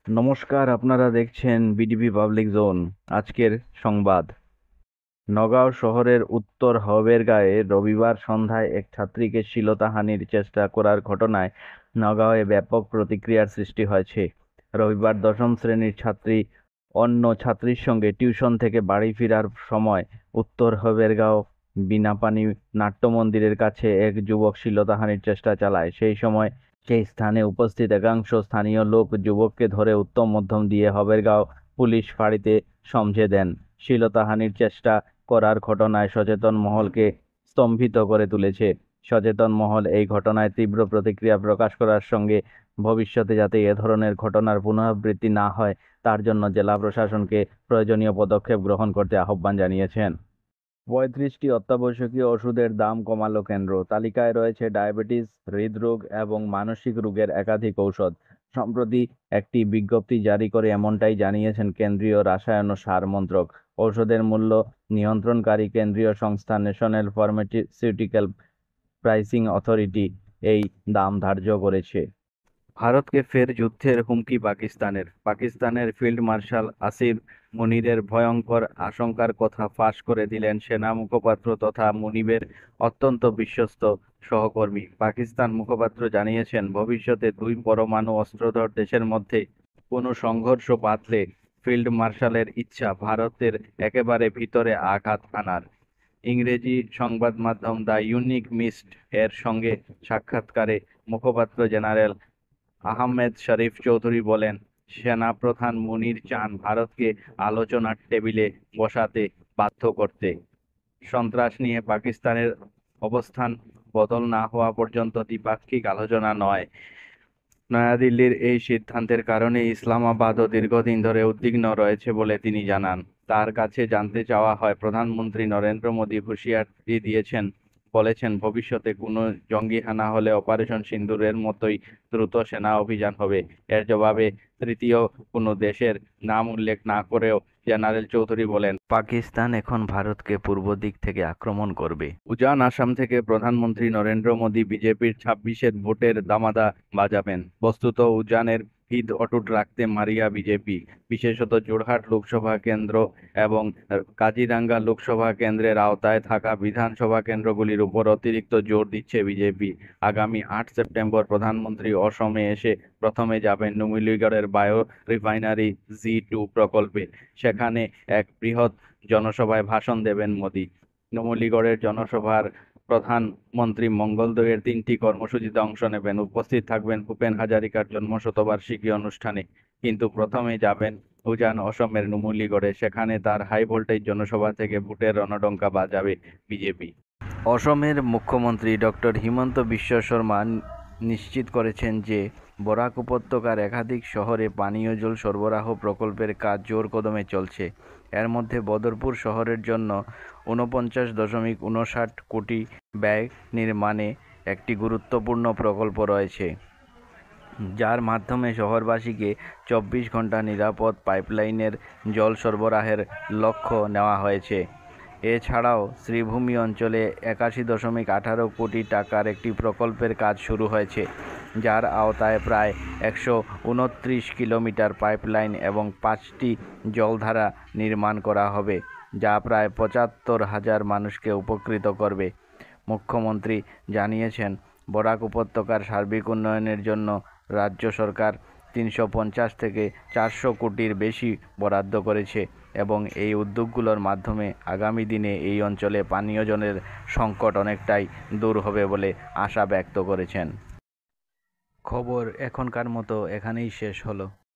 নমস্কার, আপনারা দেখছেন বিডিপি পাবলিক জোন। আজকের সংবাদ। নগাঁও শহরের উত্তর হবেরগাঁয়ে রবিবার সন্ধ্যায় এক ছাত্রীকে শ্লীলতাহানির চেষ্টা করার ঘটনায় নগাঁওয়ে ব্যাপক প্রতিক্রিয়ার সৃষ্টি হয়েছে। রবিবার দশম শ্রেণীর ছাত্রী অন্য ছাত্রীর সঙ্গে টিউশন থেকে বাড়ি ফেরার সময় উত্তর হবেরগাঁও বিনাপানি নাট্যমন্দিরের কাছে এক যুবক শ্লীলতাহানির চেষ্টা চালায়। সেই সময় সেই স্থানে উপস্থিত একাংশ স্থানীয় লোক যুবককে ধরে উত্তম মধ্যম দিয়ে হবেরগাঁও পুলিশ ফাঁড়িতে সমঝে দেন। শ্লীলতাহানির চেষ্টা করার ঘটনায় সচেতন মহলকে স্তম্ভিত করে তুলেছে। সচেতন মহল এই ঘটনায় তীব্র প্রতিক্রিয়া প্রকাশ করার সঙ্গে ভবিষ্যতে যাতে এ ধরনের ঘটনার পুনরাবৃত্তি না হয় তার জন্য জেলা প্রশাসনকে প্রয়োজনীয় পদক্ষেপ গ্রহণ করতে আহ্বান জানিয়েছেন। ৩৫টি অত্যাবশ্যকীয় ওষুধের দাম কমালো কেন্দ্র। তালিকায় রয়েছে ডায়াবেটিস, হৃদরোগ এবং মানসিক রোগের একাধিক ঔষধ। সম্প্রতি একটি বিজ্ঞপ্তি জারি করে এমনটাই জানিয়েছেন কেন্দ্রীয় রসায়ন ও সার মন্ত্রক। ঔষধের মূল্য নিয়ন্ত্রণকারী কেন্দ্রীয় সংস্থা ন্যাশনাল ফার্মাসিউটিক্যাল প্রাইসিং অথরিটি এই দাম ধার্য করেছে। ভারতকে ফের যুদ্ধের হুমকি পাকিস্তানের ফিল্ড মার্শাল আসিফ মুনিরের ভয়ঙ্কর আশঙ্কার কথা ফাঁস করে দিলেন সেনা মুখপাত্র তথা মুনিবের অত্যন্ত বিশ্বস্ত সহকর্মী। পাকিস্তান মুখপাত্র জানিয়েছেন, ভবিষ্যতে দুই পরমাণু অস্ত্রধর দেশের মধ্যে কোনো সংঘর্ষ বাধলে ফিল্ড মার্শালের ইচ্ছা ভারতের একেবারে ভিতরে আঘাত আনার। ইংরেজি সংবাদ মাধ্যম দ্য ইউনিক মিস্ট এর সঙ্গে সাক্ষাৎকারে মুখপাত্র জেনারেল আহমেদ শরীফ চৌধুরী বলেন, সেনাপ্রধান মুনির চান ভারতকে আলোচনার টেবিলে বসাতে বাধ্য করতে। সন্ত্রাস নিয়ে পাকিস্তানের অবস্থান বদল না হওয়া পর্যন্ত দ্বিপাক্ষিক আলোচনা নয়। নয়াদিল্লির এই সিদ্ধান্তের কারণে ইসলামাবাদও দীর্ঘদিন ধরে উদ্বিগ্ন রয়েছে বলে তিনি জানান। তার কাছে জানতে চাওয়া হয়, প্রধানমন্ত্রী নরেন্দ্র মোদী হুঁশিয়ারি বলেছেন ভবিষ্যতে কোনো জঙ্গি হানা হলে অপারেশন সিন্দুরের মতোই দ্রুত সেনা অভিযান হবে। এর জবাবে তৃতীয় কোনো দেশের নাম উল্লেখ না করেও জেনারেল চৌধুরী বলেন, পাকিস্তান এখন ভারতকে পূর্ব দিক থেকে আক্রমণ করবে। উজান আসাম থেকে প্রধানমন্ত্রী নরেন্দ্র মোদী বিজেপির ২৬-এর ভোটের দামাদা বাজাবেন। বস্তুত উজানের ভিত অটুট রাখতে মারিয়া বিজেপি, বিশেষত যোরহাট লোকসভা কেন্দ্র এবং কাজিরাঙ্গা লোকসভা কেন্দ্রের আওতায় থাকা বিধানসভা কেন্দ্রগুলির উপর অতিরিক্ত জোর দিচ্ছে বিজেপি। আগামী ৮ সেপ্টেম্বর প্রধানমন্ত্রী অসমে এসে প্রথমে যাবেন নুমলীগড়ের বায়ো রিফাইনারি G2 প্রকল্পে। সেখানে এক বৃহৎ জনসভায় ভাষণ দেবেন মোদী। নুমলীগড়ের জনসভার প্রধানমন্ত্রী মঙ্গলদৈয়ের ৩টি কর্মসূচিতে অংশ নেবেন। উপস্থিত থাকবেন ভূপেন হাজারিকার জন্মশতবার্ষিকী অনুষ্ঠানে। কিন্তু প্রথমে যাবেন উজান অসমের নুমলীগড়ে। সেখানে তার হাই ভোল্টেজ জনসভা থেকে ভোটের রণডঙ্কা বাজাবে বিজেপি। অসমের মুখ্যমন্ত্রী ডক্টর হিমন্ত বিশ্ব শর্মা নিশ্চিত করেছেন যে বরাক উপত্যকার একাধিক শহরে পানীয় জল সরবরাহ প্রকল্পের কাজ জোর কদমে চলছে। এর মধ্যে বদরপুর শহরের জন্য ৪৯.৫৯ কোটি ব্যয় নির্মাণে একটি গুরুত্বপূর্ণ প্রকল্প রয়েছে, যার মাধ্যমে শহরবাসীকে ২৪ ঘন্টা নিরাপদ পাইপলাইনের জল সরবরাহের লক্ষ্য নেওয়া হয়েছে। এছাড়াও শ্রীভূমি অঞ্চলে ৮১.১৮ কোটি টাকার একটি প্রকল্পের কাজ শুরু হয়েছে, যার আওতায় প্রায় ১২৯ কিলোমিটার পাইপলাইন এবং ৫টি জলধারা নির্মাণ করা হবে, যা প্রায় ৭৫,০০০ মানুষকে উপকৃত করবে। মুখ্যমন্ত্রী জানিয়েছেন, বরাক উপত্যকার সার্বিক উন্নয়নের জন্য রাজ্য সরকার ৩৫০ থেকে ৪০০ কোটির বেশি বরাদ্দ করেছে এবং এই উদ্যোগগুলোর মাধ্যমে আগামী দিনে এই অঞ্চলে পানীয় জলের সংকট অনেকটাই দূর হবে বলে আশা ব্যক্ত করেছেন। খবর এখনকার মতো এখানেই শেষ হলো।